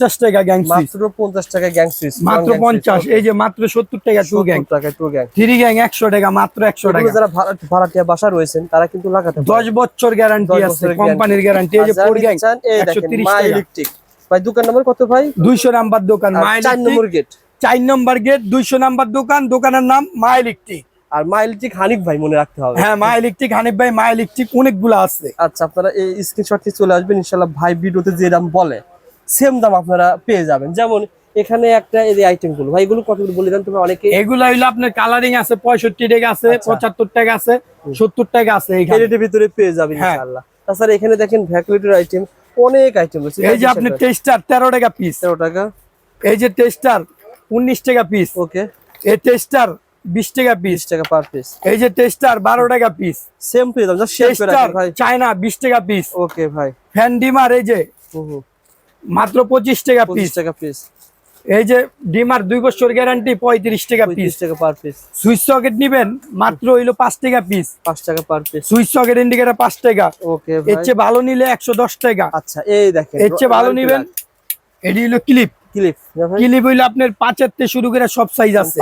50 টাকা gang switch, মাত্র 50 টাকা গ্যাং সুইচ, মাত্র 50। এই যে মাত্র 70 টাকা টু গ্যাং, 3 গ্যাং 100 টাকা, মাত্র 100 টাকা। যারা ভাড়াটিয়া বাসা রয়েছেন তারা কিন্তু লাগাতে পারে। 10 বছর গ্যারান্টি আছে, কোম্পানির গ্যারান্টি। এই যে 4 গ্যাং 130 টাকা। ইলেকট্রিক ভাই, দোকান নাম্বার কত ভাই? 200 নাম্বার দোকান, 4 নম্বর গেট। 4 নম্বর গেট, 200 নাম্বার দোকান। দোকানের নাম মা ইলেকট্রিক। আর মা ইলেকট্রিক হানিফ ভাই মনে রাখতে হবে। হ্যাঁ, মা ইলেকট্রিক হানিফ ভাই। মা ইলেকট্রিক অনেকগুলো আছে। আচ্ছা, আপনারা এই স্ক্রিনশট থেকে চলে আসবেন, ইনশাআল্লাহ ভাই ভিডিওতে যে দাম বলে সেম দাম আপনারা পেয়ে যাবেন। যেমন এখানে একটা এই যে আইটেম গুলো ভাই, এগুলো কতগুলো বলে দেন তুমি অনেকে। এগুলো হইলো আপনার কালারিং আছে 65 টাকা আছে, 75 টাকা আছে, 70 টাকা আছে। এর ভিতরে পেয়ে যাবেন ইনশাআল্লাহ। তাছাড়া এখানে দেখেন ভ্যাকুলেটর আইটেম, অনেক আইটেম রয়েছে। এই যে আপনি টেস্টার 13 টাকা পিস, 13 টাকা। এই যে টেস্টার 19 টাকা পিস। ওকে। এই টেস্টার 20 টাকা পিস, 20 টাকা পার পিস। এই যে টেস্টার 12 টাকা পিস। সেম পেয়ে দাম, জাস্ট শেপ করে রাখেন ভাই। চায়না 20 টাকা পিস। ওকে ভাই। ফ্যান ডিমার এই যে মাত্র 25 টাকা পিস। 25 টাকা পিস। এই যে ডিমার 2 বছর গ্যারান্টি 35 টাকা পিস। 35 টাকা পার পিস। সুইচ সকেট নিবেন মাত্র হইলো 5 টাকা পিস। 5 টাকা per piece. Switch socket indicator 5 টাকা। ওকে ভাই। এর চেয়ে ভালো নিলে 110 টাকা। আচ্ছা, এই দেখেন এর চেয়ে ভালো নিবেন, এডি হইলো ক্লিপ। ক্লিপ ক্লিপ হইলো আপনার 5 থেকে শুরু করে সব সাইজ আছে।